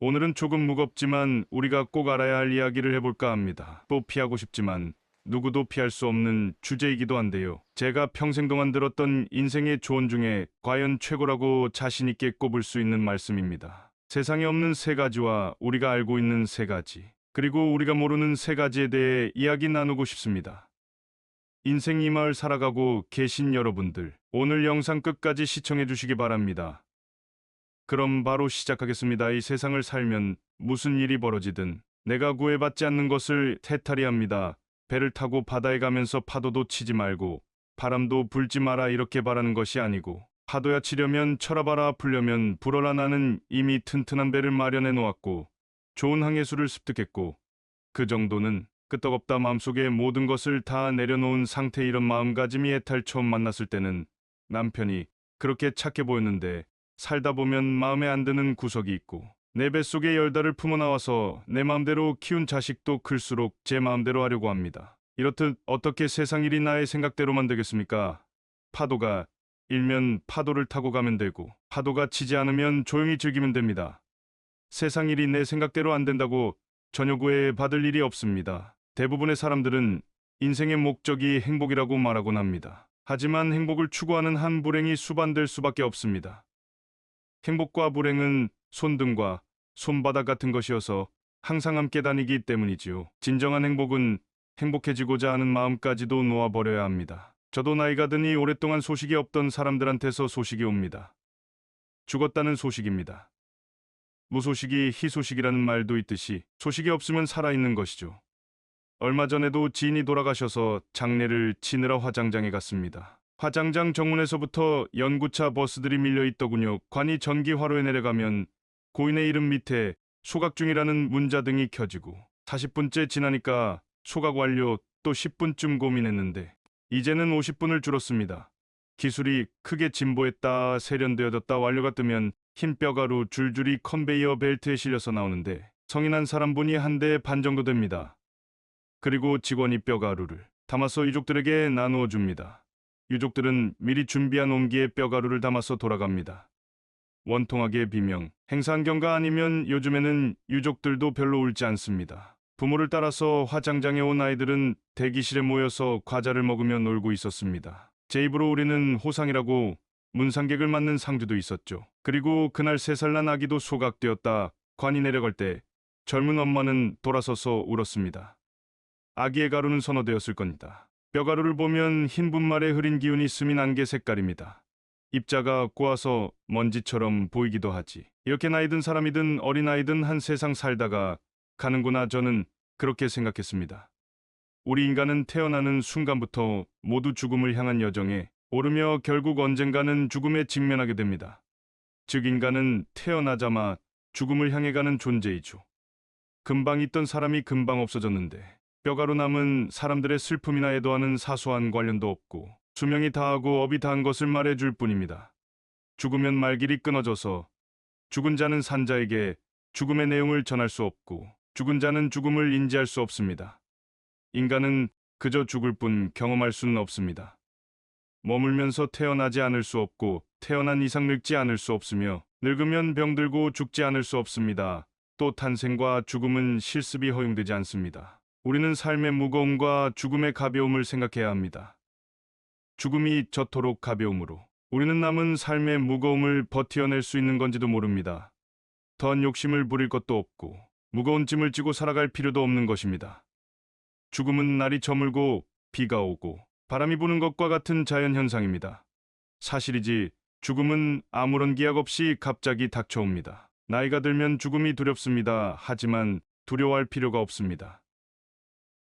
오늘은 조금 무겁지만 우리가 꼭 알아야 할 이야기를 해볼까 합니다. 또 피하고 싶지만 누구도 피할 수 없는 주제이기도 한데요. 제가 평생 동안 들었던 인생의 조언 중에 과연 최고라고 자신 있게 꼽을 수 있는 말씀입니다. 세상에 없는 세 가지와 우리가 알고 있는 세 가지, 그리고 우리가 모르는 세 가지에 대해 이야기 나누고 싶습니다. 인생 이 마을 살아가고 계신 여러분들, 오늘 영상 끝까지 시청해 주시기 바랍니다. 그럼 바로 시작하겠습니다. 이 세상을 살면 무슨 일이 벌어지든 내가 구애받지 않는 것을 태탈이합니다. 배를 타고 바다에 가면서 파도도 치지 말고 바람도 불지 마라 이렇게 바라는 것이 아니고, 파도야 치려면 쳐라봐라, 불려면 불어라. 나는 이미 튼튼한 배를 마련해 놓았고 좋은 항해술을 습득했고 그 정도는 끄떡없다. 마음속에 모든 것을 다 내려놓은 상태. 이런 마음가짐이 해탈 처음 만났을 때는 남편이 그렇게 착해 보였는데 살다 보면 마음에 안 드는 구석이 있고, 내 뱃속에 열달을 품어 나와서 내 마음대로 키운 자식도 클수록 제 마음대로 하려고 합니다. 이렇듯 어떻게 세상 일이 나의 생각대로만 되겠습니까? 파도가 일면 파도를 타고 가면 되고, 파도가 치지 않으면 조용히 즐기면 됩니다. 세상 일이 내 생각대로 안 된다고 전혀 구애받을 일이 없습니다. 대부분의 사람들은 인생의 목적이 행복이라고 말하곤 합니다. 하지만 행복을 추구하는 한 불행이 수반될 수밖에 없습니다. 행복과 불행은 손등과 손바닥 같은 것이어서 항상 함께 다니기 때문이지요. 진정한 행복은 행복해지고자 하는 마음까지도 놓아버려야 합니다. 저도 나이가 드니 오랫동안 소식이 없던 사람들한테서 소식이 옵니다. 죽었다는 소식입니다. 무소식이 희소식이라는 말도 있듯이 소식이 없으면 살아있는 것이죠. 얼마 전에도 지인이 돌아가셔서 장례를 치느라 화장장에 갔습니다. 화장장 정문에서부터 연구차 버스들이 밀려있더군요. 관이 전기 화로에 내려가면 고인의 이름 밑에 소각 중이라는 문자등이 켜지고, 40분째 지나니까 소각 완료. 또 10분쯤 고민했는데 이제는 50분을 줄었습니다. 기술이 크게 진보했다. 세련되어졌다. 완료가 뜨면 흰 뼈가루 줄줄이 컨베이어 벨트에 실려서 나오는데 성인 한 사람분이 한 대 반 정도 됩니다. 그리고 직원이 뼈가루를 담아서 유족들에게 나누어 줍니다. 유족들은 미리 준비한 옹기에 뼈가루를 담아서 돌아갑니다. 원통하게 비명, 행사안경가 아니면 요즘에는 유족들도 별로 울지 않습니다. 부모를 따라서 화장장에 온 아이들은 대기실에 모여서 과자를 먹으며 놀고 있었습니다. 제 입으로 우리는 호상이라고 문상객을 맞는 상주도 있었죠. 그리고 그날 3살 난 아기도 소각되었다. 관이 내려갈 때 젊은 엄마는 돌아서서 울었습니다. 아기의 가루는 선호되었을 겁니다. 뼈가루를 보면 흰 분말에 흐린 기운이 스민 안개 색깔입니다. 입자가 꼬아서 먼지처럼 보이기도 하지. 이렇게 나이 든 사람이든 어린아이든 한 세상 살다가 가는구나. 저는 그렇게 생각했습니다. 우리 인간은 태어나는 순간부터 모두 죽음을 향한 여정에 오르며 결국 언젠가는 죽음에 직면하게 됩니다. 즉, 인간은 태어나자마 죽음을 향해 가는 존재이죠. 금방 있던 사람이 금방 없어졌는데 뼈가루 남은 사람들의 슬픔이나 애도하는 사소한 관련도 없고, 수명이 다하고 업이 다한 것을 말해줄 뿐입니다. 죽으면 말길이 끊어져서 죽은 자는 산자에게 죽음의 내용을 전할 수 없고, 죽은 자는 죽음을 인지할 수 없습니다. 인간은 그저 죽을 뿐 경험할 수는 없습니다. 머물면서 태어나지 않을 수 없고, 태어난 이상 늙지 않을 수 없으며, 늙으면 병들고 죽지 않을 수 없습니다. 또 탄생과 죽음은 실습이 허용되지 않습니다. 우리는 삶의 무거움과 죽음의 가벼움을 생각해야 합니다. 죽음이 저토록 가벼움으로 우리는 남은 삶의 무거움을 버텨낼 수 있는 건지도 모릅니다. 더한 욕심을 부릴 것도 없고 무거운 짐을 지고 살아갈 필요도 없는 것입니다. 죽음은 날이 저물고 비가 오고 바람이 부는 것과 같은 자연현상입니다. 사실이지 죽음은 아무런 기약 없이 갑자기 닥쳐옵니다. 나이가 들면 죽음이 두렵습니다. 하지만 두려워할 필요가 없습니다.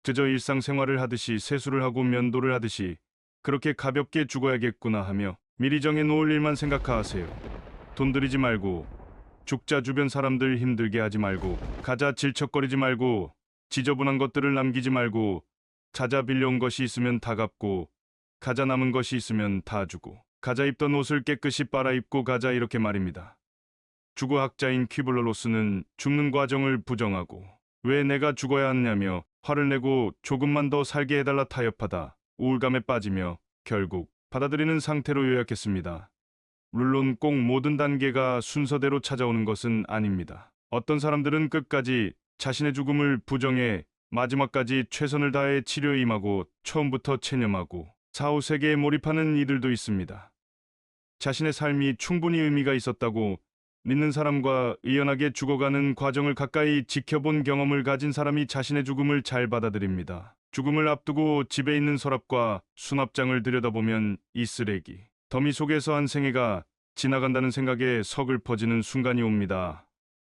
그저 일상생활을 하듯이, 세수를 하고 면도를 하듯이 그렇게 가볍게 죽어야겠구나 하며 미리 정해놓을 일만 생각하세요. 돈 들이지 말고, 죽자 주변 사람들 힘들게 하지 말고, 가자 질척거리지 말고, 지저분한 것들을 남기지 말고, 자자 빌려온 것이 있으면 다 갚고, 가자 남은 것이 있으면 다 주고, 가자 입던 옷을 깨끗이 빨아 입고 가자. 이렇게 말입니다. 주거학자인 퀴블러 로스는 죽는 과정을 부정하고 왜 내가 죽어야 하느냐며 화를 내고 조금만 더 살게 해달라 타협하다 우울감에 빠지며 결국 받아들이는 상태로 요약했습니다. 물론 꼭 모든 단계가 순서대로 찾아오는 것은 아닙니다. 어떤 사람들은 끝까지 자신의 죽음을 부정해 마지막까지 최선을 다해 치료에 임하고 처음부터 체념하고 사후 세계에 몰입하는 이들도 있습니다. 자신의 삶이 충분히 의미가 있었다고 믿는 사람과 의연하게 죽어가는 과정을 가까이 지켜본 경험을 가진 사람이 자신의 죽음을 잘 받아들입니다. 죽음을 앞두고 집에 있는 서랍과 수납장을 들여다보면 이 쓰레기, 더미 속에서 한 생애가 지나간다는 생각에 서글퍼지는 순간이 옵니다.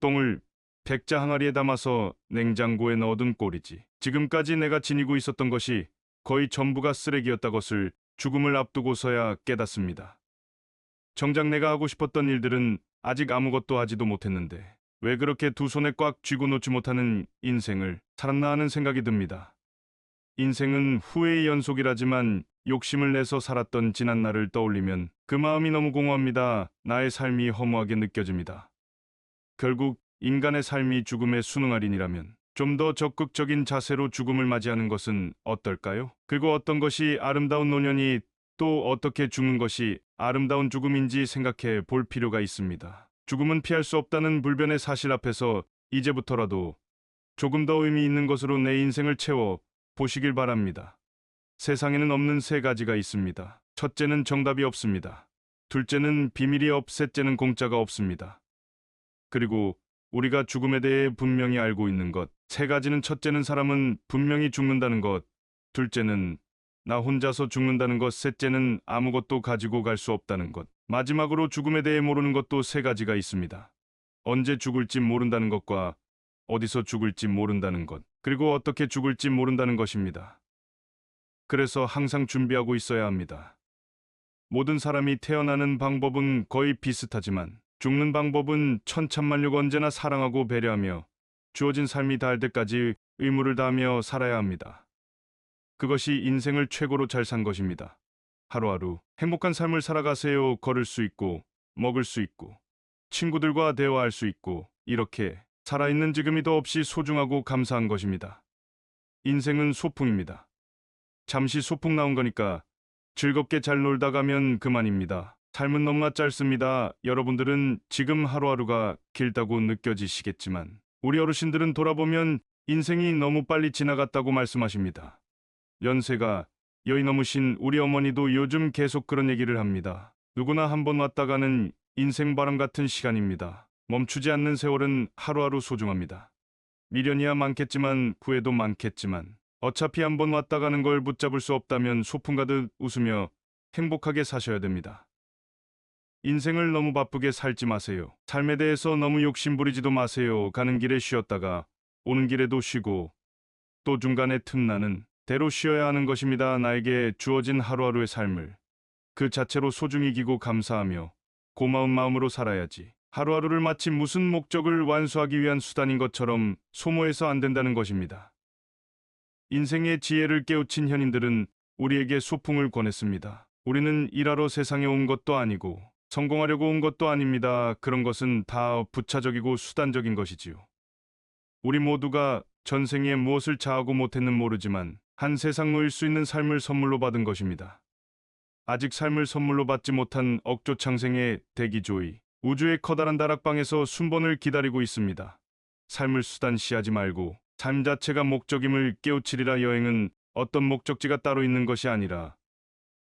똥을 백자 항아리에 담아서 냉장고에 넣어둔 꼴이지. 지금까지 내가 지니고 있었던 것이 거의 전부가 쓰레기였다 것을 죽음을 앞두고서야 깨닫습니다. 정작 내가 하고 싶었던 일들은 아직 아무것도 하지도 못했는데 왜 그렇게 두 손에 꽉 쥐고 놓지 못하는 인생을 살았나 하는 생각이 듭니다. 인생은 후회의 연속이라지만 욕심을 내서 살았던 지난 날을 떠올리면 그 마음이 너무 공허합니다. 나의 삶이 허무하게 느껴집니다. 결국 인간의 삶이 죽음에 순응할인이라면 좀 더 적극적인 자세로 죽음을 맞이하는 것은 어떨까요? 그리고 어떤 것이 아름다운 노년이 또 어떻게 죽는 것이 아름다운 죽음인지 생각해 볼 필요가 있습니다. 죽음은 피할 수 없다는 불변의 사실 앞에서 이제부터라도 조금 더 의미 있는 것으로 내 인생을 채워 보시길 바랍니다. 세상에는 없는 세 가지가 있습니다. 첫째는 정답이 없습니다. 둘째는 비밀이 셋째는 공짜가 없습니다. 그리고 우리가 죽음에 대해 분명히 알고 있는 것, 세 가지는 첫째는 사람은 분명히 죽는다는 것, 둘째는 나 혼자서 죽는다는 것, 셋째는 아무것도 가지고 갈 수 없다는 것. 마지막으로 죽음에 대해 모르는 것도 세 가지가 있습니다. 언제 죽을지 모른다는 것과 어디서 죽을지 모른다는 것, 그리고 어떻게 죽을지 모른다는 것입니다. 그래서 항상 준비하고 있어야 합니다. 모든 사람이 태어나는 방법은 거의 비슷하지만 죽는 방법은 천차만별. 언제나 사랑하고 배려하며 주어진 삶이 닿을 때까지 의무를 다하며 살아야 합니다. 그것이 인생을 최고로 잘 산 것입니다. 하루하루 행복한 삶을 살아가세요. 걸을 수 있고 먹을 수 있고 친구들과 대화할 수 있고 이렇게 살아있는 지금이 더 없이 소중하고 감사한 것입니다. 인생은 소풍입니다. 잠시 소풍 나온 거니까 즐겁게 잘 놀다 가면 그만입니다. 삶은 너무나 짧습니다. 여러분들은 지금 하루하루가 길다고 느껴지시겠지만 우리 어르신들은 돌아보면 인생이 너무 빨리 지나갔다고 말씀하십니다. 연세가 여의 넘으신 우리 어머니도 요즘 계속 그런 얘기를 합니다. 누구나 한번 왔다 가는 인생 바람 같은 시간입니다. 멈추지 않는 세월은 하루하루 소중합니다. 미련이야 많겠지만 후회도 많겠지만 어차피 한번 왔다 가는 걸 붙잡을 수 없다면 소풍 가듯 웃으며 행복하게 사셔야 됩니다. 인생을 너무 바쁘게 살지 마세요. 삶에 대해서 너무 욕심부리지도 마세요. 가는 길에 쉬었다가 오는 길에도 쉬고 또 중간에 틈나는 대로 쉬어야 하는 것입니다. 나에게 주어진 하루하루의 삶을 그 자체로 소중히 기고 감사하며 고마운 마음으로 살아야지. 하루하루를 마치 무슨 목적을 완수하기 위한 수단인 것처럼 소모해서 안 된다는 것입니다. 인생의 지혜를 깨우친 현인들은 우리에게 소풍을 권했습니다. 우리는 일하러 세상에 온 것도 아니고 성공하려고 온 것도 아닙니다. 그런 것은 다 부차적이고 수단적인 것이지요. 우리 모두가 전생에 무엇을 자하고 못했는 모르지만 한 세상 놓일 수 있는 삶을 선물로 받은 것입니다. 아직 삶을 선물로 받지 못한 억조창생의 대기조이 우주의 커다란 다락방에서 순번을 기다리고 있습니다. 삶을 수단시하지 말고 삶 자체가 목적임을 깨우치리라. 여행은 어떤 목적지가 따로 있는 것이 아니라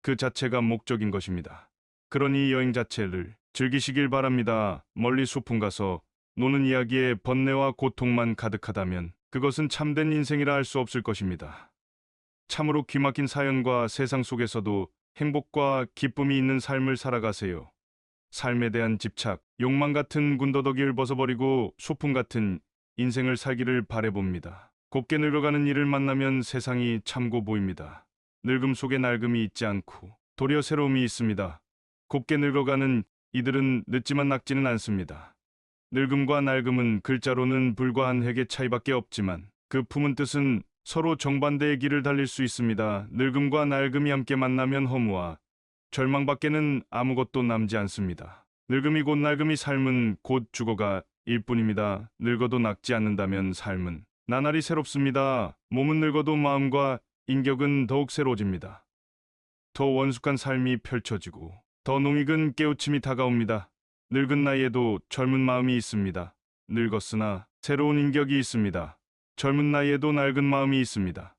그 자체가 목적인 것입니다. 그러니 여행 자체를 즐기시길 바랍니다. 멀리 소풍 가서 노는 이야기에 번뇌와 고통만 가득하다면 그것은 참된 인생이라 할 수 없을 것입니다. 참으로 기막힌 사연과 세상 속에서도 행복과 기쁨이 있는 삶을 살아가세요. 삶에 대한 집착, 욕망 같은 군더더기를 벗어버리고 소풍 같은 인생을 살기를 바라봅니다. 곱게 늙어가는 이를 만나면 세상이 참고 보입니다. 늙음 속에 낡음이 있지 않고 도리어 새로움이 있습니다. 곱게 늙어가는 이들은 늦지만 낫지는 않습니다. 늙음과 낡음은 글자로는 불과 한 획의 차이밖에 없지만 그 품은 뜻은 서로 정반대의 길을 달릴 수 있습니다. 늙음과 낡음이 함께 만나면 허무와 절망밖에는 아무것도 남지 않습니다. 늙음이 곧 낡음이 삶은 곧 죽어가 일 뿐입니다. 늙어도 늙지 않는다면 삶은 나날이 새롭습니다. 몸은 늙어도 마음과 인격은 더욱 새로워집니다. 더 원숙한 삶이 펼쳐지고 더 농익은 깨우침이 다가옵니다. 늙은 나이에도 젊은 마음이 있습니다. 늙었으나 새로운 인격이 있습니다. 젊은 나이에도 낡은 마음이 있습니다.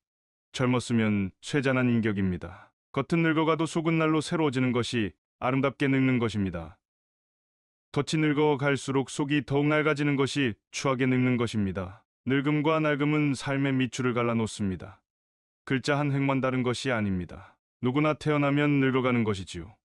젊었으면 쇠잔한 인격입니다. 겉은 늙어가도 속은 날로 새로워지는 것이 아름답게 늙는 것입니다. 덫이 늙어갈수록 속이 더욱 낡아지는 것이 추하게 늙는 것입니다. 늙음과 낡음은 삶의 밑줄을 갈라놓습니다. 글자 한 획만 다른 것이 아닙니다. 누구나 태어나면 늙어가는 것이지요.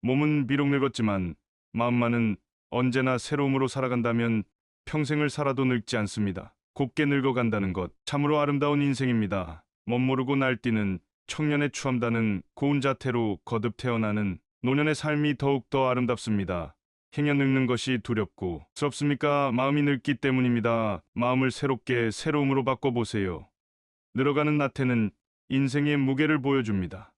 몸은 비록 늙었지만 마음만은 언제나 새로움으로 살아간다면 평생을 살아도 늙지 않습니다. 곱게 늙어간다는 것, 참으로 아름다운 인생입니다. 멋모르고 날뛰는 청년의 추함다는 고운 자태로 거듭 태어나는 노년의 삶이 더욱더 아름답습니다. 행여 늙는 것이 두렵고 스럽습니까? 마음이 늙기 때문입니다. 마음을 새롭게 새로움으로 바꿔보세요. 늙어가는 나태는 인생의 무게를 보여줍니다.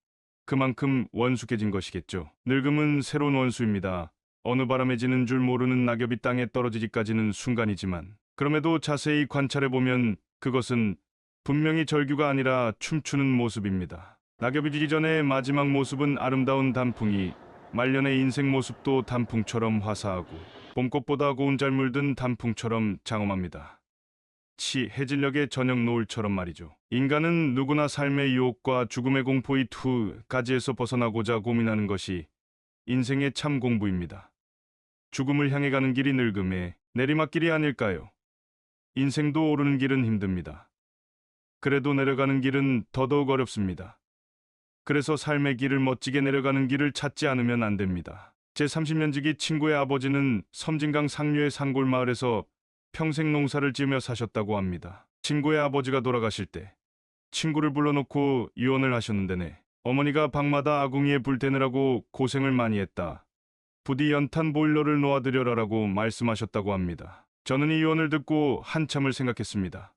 그만큼 원숙해진 것이겠죠. 늙음은 새로운 원수입니다. 어느 바람에 지는 줄 모르는 낙엽이 땅에 떨어지기까지는 순간이지만 그럼에도 자세히 관찰해보면 그것은 분명히 절규가 아니라 춤추는 모습입니다. 낙엽이 지기 전의 마지막 모습은 아름다운 단풍이 말년의 인생 모습도 단풍처럼 화사하고 봄꽃보다 고운 잘 물든 단풍처럼 장엄합니다. 해질녘의 저녁 노을처럼 말이죠. 인간은 누구나 삶의 유혹과 죽음의 공포 이 두 가지에서 벗어나고자 고민하는 것이 인생의 참 공부입니다. 죽음을 향해 가는 길이 늙음의 내리막길이 아닐까요? 인생도 오르는 길은 힘듭니다. 그래도 내려가는 길은 더더욱 어렵습니다. 그래서 삶의 길을 멋지게 내려가는 길을 찾지 않으면 안 됩니다. 제 30년지기 친구의 아버지는 섬진강 상류의 산골 마을에서 평생 농사를 지으며 사셨다고 합니다. 친구의 아버지가 돌아가실 때 친구를 불러놓고 유언을 하셨는데네. 어머니가 방마다 아궁이에 불 대느라고 고생을 많이 했다. 부디 연탄 보일러를 놓아드려라라고 말씀하셨다고 합니다. 저는 이 유언을 듣고 한참을 생각했습니다.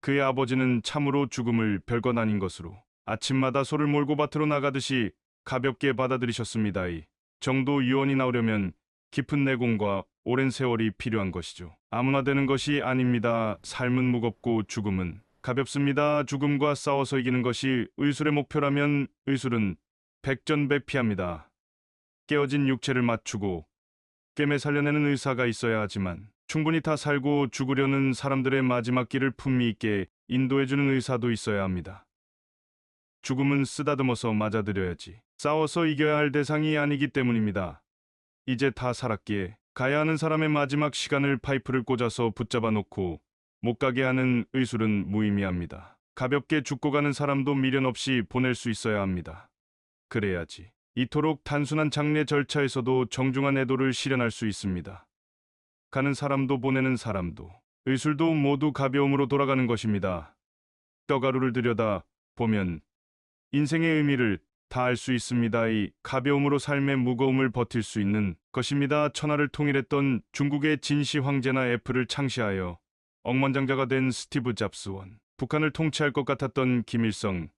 그의 아버지는 참으로 죽음을 별것 아닌 것으로 아침마다 소를 몰고 밭으로 나가듯이 가볍게 받아들이셨습니다. 이 정도 유언이 나오려면 깊은 내공과 오랜 세월이 필요한 것이죠. 아무나 되는 것이 아닙니다. 삶은 무겁고 죽음은 가볍습니다. 죽음과 싸워서 이기는 것이 의술의 목표라면 의술은 백전백피합니다. 깨어진 육체를 맞추고 꿰매 살려내는 의사가 있어야 하지만 충분히 다 살고 죽으려는 사람들의 마지막 길을 품위 있게 인도해주는 의사도 있어야 합니다. 죽음은 쓰다듬어서 맞아들여야지 싸워서 이겨야 할 대상이 아니기 때문입니다. 이제 다 살았기에 가야 하는 사람의 마지막 시간을 파이프를 꽂아서 붙잡아 놓고 못 가게 하는 의술은 무의미합니다. 가볍게 죽고 가는 사람도 미련 없이 보낼 수 있어야 합니다. 그래야지 이토록 단순한 장례 절차에서도 정중한 애도를 실현할 수 있습니다. 가는 사람도 보내는 사람도 의술도 모두 가벼움으로 돌아가는 것입니다. 뼈가루를 들여다 보면 인생의 의미를 다 알 수 있습니다. 이 가벼움으로 삶의 무거움을 버틸 수 있는 것입니다. 천하를 통일했던 중국의 진시 황제나 애플을 창시하여 억만장자가 된 스티브 잡스원, 북한을 통치할 것 같았던 김일성,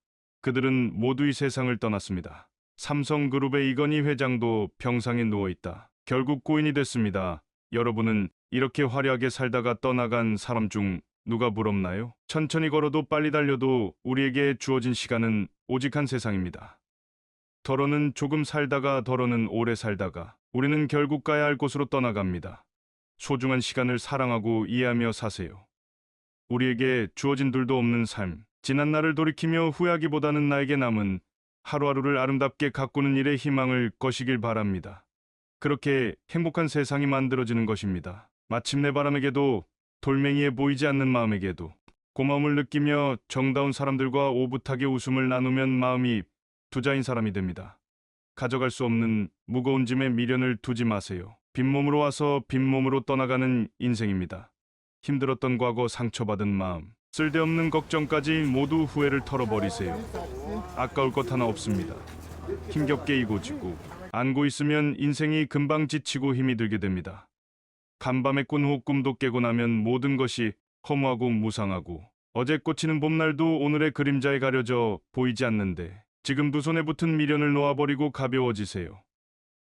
그들은 모두 이 세상을 떠났습니다. 삼성그룹의 이건희 회장도 병상에 누워있다. 결국 고인이 됐습니다. 여러분은 이렇게 화려하게 살다가 떠나간 사람 중 누가 부럽나요? 천천히 걸어도 빨리 달려도 우리에게 주어진 시간은 오직 한 세상입니다. 덜어는 조금 살다가 덜어는 오래 살다가 우리는 결국 가야 할 곳으로 떠나갑니다. 소중한 시간을 사랑하고 이해하며 사세요. 우리에게 주어진 둘도 없는 삶, 지난 날을 돌이키며 후회하기보다는 나에게 남은 하루하루를 아름답게 가꾸는 일에 희망을 거시길 바랍니다. 그렇게 행복한 세상이 만들어지는 것입니다. 마침내 바람에게도 돌멩이에 보이지 않는 마음에게도 고마움을 느끼며 정다운 사람들과 오붓하게 웃음을 나누면 마음이 부자인 사람이 됩니다. 가져갈 수 없는 무거운 짐에 미련을 두지 마세요. 빈몸으로 와서 빈몸으로 떠나가는 인생입니다. 힘들었던 과거, 상처받은 마음, 쓸데없는 걱정까지 모두 후회를 털어버리세요. 아까울 것 하나 없습니다. 힘겹게 이고지고 안고 있으면 인생이 금방 지치고 힘이 들게 됩니다. 간밤에 꾼 호꿈도 깨고 나면 모든 것이 허무하고 무상하고 어제 꽂히는 봄날도 오늘의 그림자에 가려져 보이지 않는데 지금 두 손에 붙은 미련을 놓아버리고 가벼워지세요.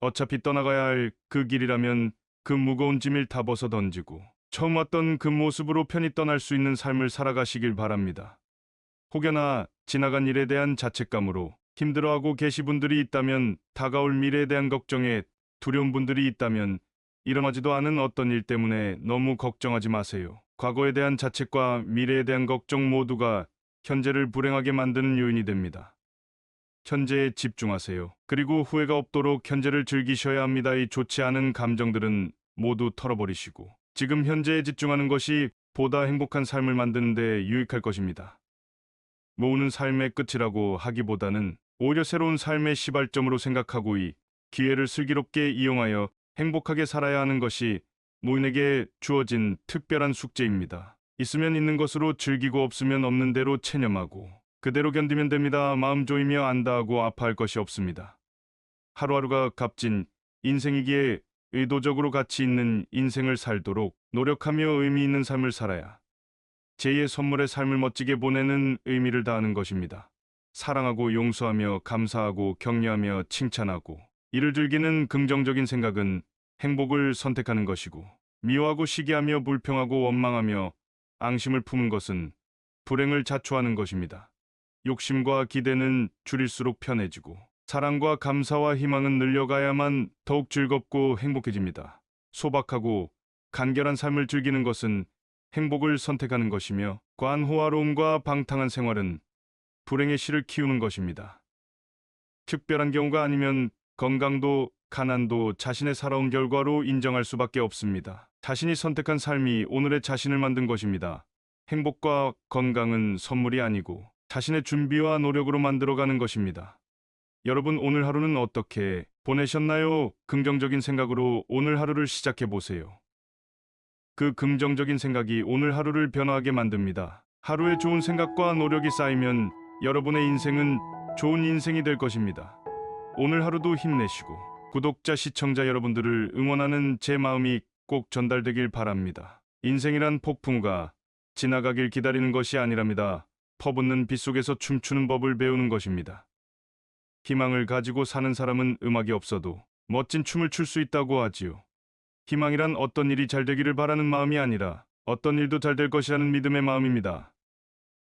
어차피 떠나가야 할 그 길이라면 그 무거운 짐을 다 벗어 던지고 처음 왔던 그 모습으로 편히 떠날 수 있는 삶을 살아가시길 바랍니다. 혹여나 지나간 일에 대한 자책감으로 힘들어하고 계신 분들이 있다면, 다가올 미래에 대한 걱정에 두려운 분들이 있다면 일어나지도 않은 어떤 일 때문에 너무 걱정하지 마세요. 과거에 대한 자책과 미래에 대한 걱정 모두가 현재를 불행하게 만드는 요인이 됩니다. 현재에 집중하세요. 그리고 후회가 없도록 현재를 즐기셔야 합니다. 이 좋지 않은 감정들은 모두 털어버리시고 지금 현재에 집중하는 것이 보다 행복한 삶을 만드는 데 유익할 것입니다. 모으는 삶의 끝이라고 하기보다는 오히려 새로운 삶의 시발점으로 생각하고 이 기회를 슬기롭게 이용하여 행복하게 살아야 하는 것이 모인에게 주어진 특별한 숙제입니다. 있으면 있는 것으로 즐기고 없으면 없는 대로 체념하고 그대로 견디면 됩니다. 마음 조이며 안다하고 아파할 것이 없습니다. 하루하루가 값진 인생이기에 의도적으로 가치 있는 인생을 살도록 노력하며 의미 있는 삶을 살아야 제2의 선물의 삶을 멋지게 보내는 의미를 다하는 것입니다. 사랑하고 용서하며 감사하고 격려하며 칭찬하고 이를 즐기는 긍정적인 생각은 행복을 선택하는 것이고 미워하고 시기하며 불평하고 원망하며 앙심을 품은 것은 불행을 자초하는 것입니다. 욕심과 기대는 줄일수록 편해지고 사랑과 감사와 희망은 늘려가야만 더욱 즐겁고 행복해집니다. 소박하고 간결한 삶을 즐기는 것은 행복을 선택하는 것이며 과한 호화로움과 방탕한 생활은 불행의 씨를 키우는 것입니다. 특별한 경우가 아니면 건강도 가난도 자신의 살아온 결과로 인정할 수밖에 없습니다. 자신이 선택한 삶이 오늘의 자신을 만든 것입니다. 행복과 건강은 선물이 아니고 자신의 준비와 노력으로 만들어가는 것입니다. 여러분 오늘 하루는 어떻게 보내셨나요? 긍정적인 생각으로 오늘 하루를 시작해 보세요. 그 긍정적인 생각이 오늘 하루를 변화하게 만듭니다. 하루에 좋은 생각과 노력이 쌓이면 여러분의 인생은 좋은 인생이 될 것입니다. 오늘 하루도 힘내시고 구독자 시청자 여러분들을 응원하는 제 마음이 꼭 전달되길 바랍니다. 인생이란 폭풍과 지나가길 기다리는 것이 아니랍니다. 퍼붓는 빗속에서 춤추는 법을 배우는 것입니다. 희망을 가지고 사는 사람은 음악이 없어도 멋진 춤을 출 수 있다고 하지요. 희망이란 어떤 일이 잘 되기를 바라는 마음이 아니라 어떤 일도 잘 될 것이라는 믿음의 마음입니다.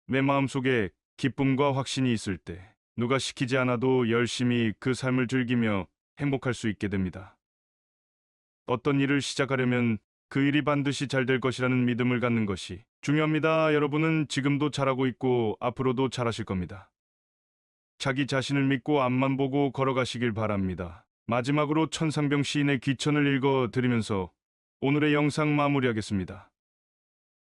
내 마음속에 기쁨과 확신이 있을 때 누가 시키지 않아도 열심히 그 삶을 즐기며 행복할 수 있게 됩니다. 어떤 일을 시작하려면 그 일이 반드시 잘 될 것이라는 믿음을 갖는 것이 중요합니다. 여러분은 지금도 잘하고 있고 앞으로도 잘하실 겁니다. 자기 자신을 믿고 앞만 보고 걸어가시길 바랍니다. 마지막으로 천상병 시인의 귀천을 읽어 드리면서 오늘의 영상 마무리하겠습니다.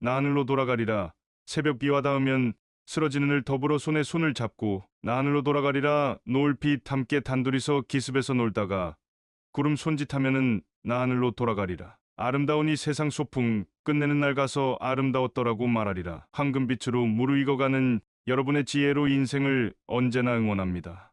나 하늘로 돌아가리라. 새벽 비와 닿으면 쓰러지는 을 더불어 손에 손을 잡고 나 하늘로 돌아가리라. 노을빛 함께 단둘이서 기습에서 놀다가 구름 손짓하면은 나 하늘로 돌아가리라. 아름다운 이 세상 소풍 끝내는 날 가서 아름다웠더라고 말하리라. 황금빛으로 무르익어가는 여러분의 지혜로 인생을 언제나 응원합니다.